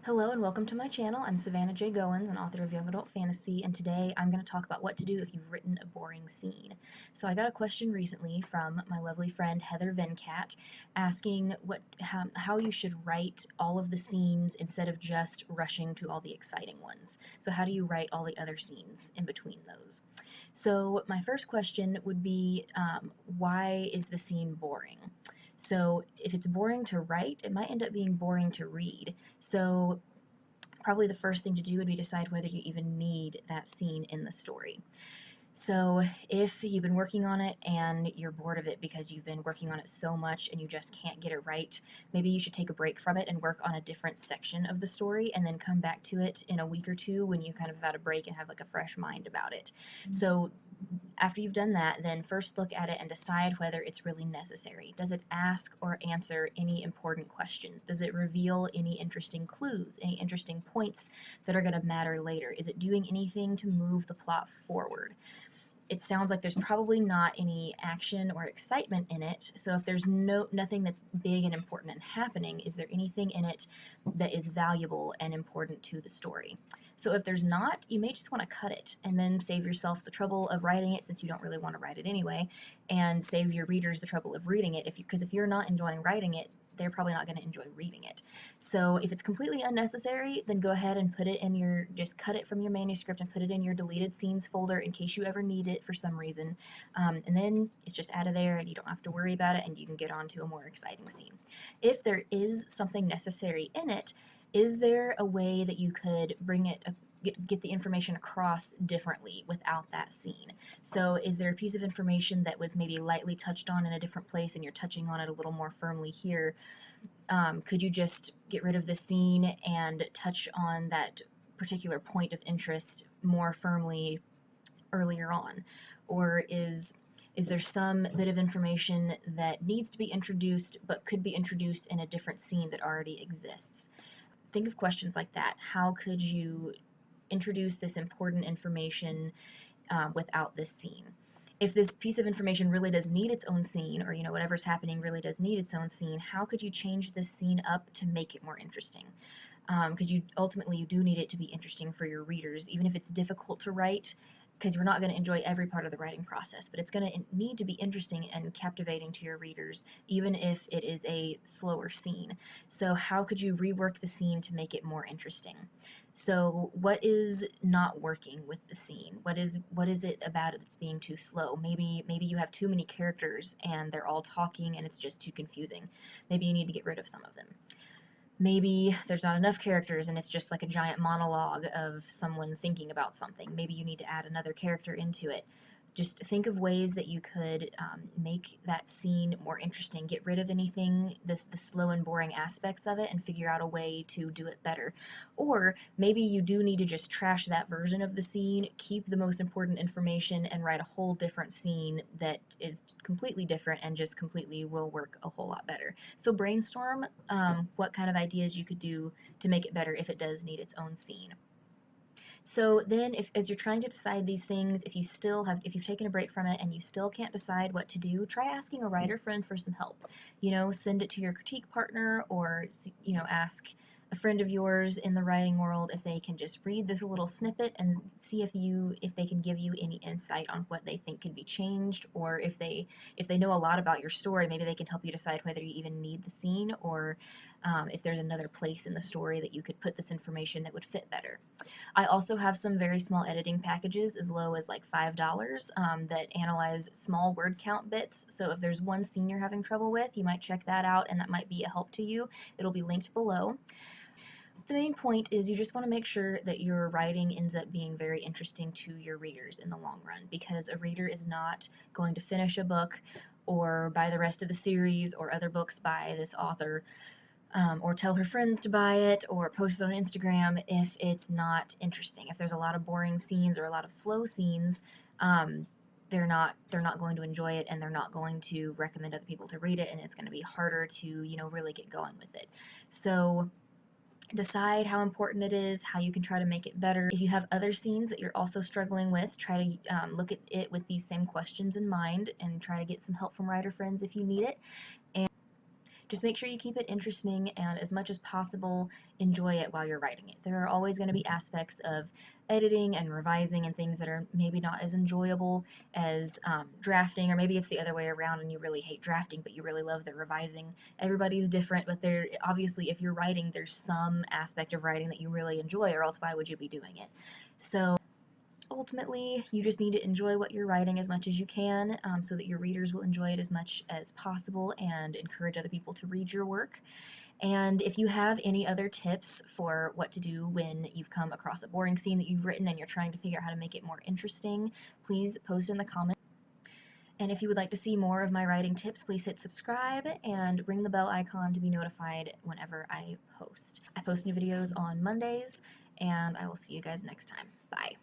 Hello and welcome to my channel. I'm Savannah J. Goins, an author of young adult fantasy, and today I'm going to talk about what to do if you've written a boring scene. So I got a question recently from my lovely friend Heather Venkat asking how you should write all of the scenes instead of just rushing to all the exciting ones. So how do you write all the other scenes in between those? So my first question would be, why is the scene boring? So if it's boring to write, it might end up being boring to read. So probably the first thing to do would be decide whether you even need that scene in the story. So if you've been working on it and you're bored of it because you've been working on it so much and you just can't get it right, maybe you should take a break from it and work on a different section of the story and then come back to it in a week or two when you kind of have had a break and have like a fresh mind about it. So after you've done that, then first look at it and decide whether it's really necessary. Does it ask or answer any important questions? Does it reveal any interesting clues, any interesting points that are going to matter later? Is it doing anything to move the plot forward? It sounds like there's probably not any action or excitement in it, so if there's nothing that's big and important and happening, is there anything in it that is valuable and important to the story? So if there's not, you may just want to cut it and then save yourself the trouble of writing it, since you don't really want to write it anyway, and save your readers the trouble of reading it, because if you're not enjoying writing it, they're probably not going to enjoy reading it. So if it's completely unnecessary, then go ahead and put it in just cut it from your manuscript and put it in your deleted scenes folder in case you ever need it for some reason. And then it's just out of there and you don't have to worry about it and you can get on to a more exciting scene. If there is something necessary in it, is there a way that you could bring it get the information across differently without that scene? So is there a piece of information that was maybe lightly touched on in a different place and you're touching on it a little more firmly here? Could you just get rid of the scene and touch on that particular point of interest more firmly earlier on? Or is there some bit of information that needs to be introduced but could be introduced in a different scene that already exists? Think of questions like that. How could you introduce this important information without this scene? If this piece of information really does need its own scene, or whatever's happening really does need its own scene, how could you change this scene up to make it more interesting? Because ultimately you do need it to be interesting for your readers, even if it's difficult to write, because you're not going to enjoy every part of the writing process, but it's going to need to be interesting and captivating to your readers, even if it is a slower scene. So how could you rework the scene to make it more interesting? So what is not working with the scene? What is it about it that's being too slow? Maybe you have too many characters and they're all talking and it's just too confusing. Maybe you need to get rid of some of them. Maybe there's not enough characters and it's just like a giant monologue of someone thinking about something. Maybe you need to add another character into it. Just think of ways that you could make that scene more interesting. Get rid of anything, the slow and boring aspects of it, and figure out a way to do it better. Or maybe you do need to just trash that version of the scene, keep the most important information, and write a whole different scene that is completely different and just completely will work a whole lot better. So brainstorm what kind of ideas you could do to make it better if it does need its own scene. So then as you're trying to decide these things, if you've taken a break from it and you still can't decide what to do, try asking a writer friend for some help. Send it to your critique partner, or ask a friend of yours in the writing world if they can just read this little snippet and see if they can give you any insight on what they think could be changed, or if they know a lot about your story, maybe they can help you decide whether you even need the scene, or if there's another place in the story that you could put this information that would fit better. I also have some very small editing packages as low as like $5 that analyze small word count bits. So if there's one scene you're having trouble with, you might check that out and that might be a help to you. It'll be linked below. The main point is you just want to make sure that your writing ends up being very interesting to your readers in the long run, because a reader is not going to finish a book or buy the rest of the series or other books by this author, or tell her friends to buy it or post it on Instagram if it's not interesting. If there's a lot of boring scenes or a lot of slow scenes, they're not going to enjoy it, and they're not going to recommend other people to read it, and it's going to be harder to really get going with it. So decide how important it is, how you can try to make it better. If you have other scenes that you're also struggling with, try to look at it with these same questions in mind and try to get some help from writer friends if you need it. And just make sure you keep it interesting and as much as possible enjoy it while you're writing it. There are always going to be aspects of editing and revising and things that are maybe not as enjoyable as drafting, or maybe it's the other way around and you really hate drafting but you really love the revising. Everybody's different, but there obviously, if you're writing, there's some aspect of writing that you really enjoy, or else why would you be doing it? So ultimately, you just need to enjoy what you're writing as much as you can, so that your readers will enjoy it as much as possible and encourage other people to read your work. And if you have any other tips for what to do when you've come across a boring scene that you've written and you're trying to figure out how to make it more interesting, please post in the comments. And if you would like to see more of my writing tips, please hit subscribe and ring the bell icon to be notified whenever I post. I post new videos on Mondays, and I will see you guys next time. Bye.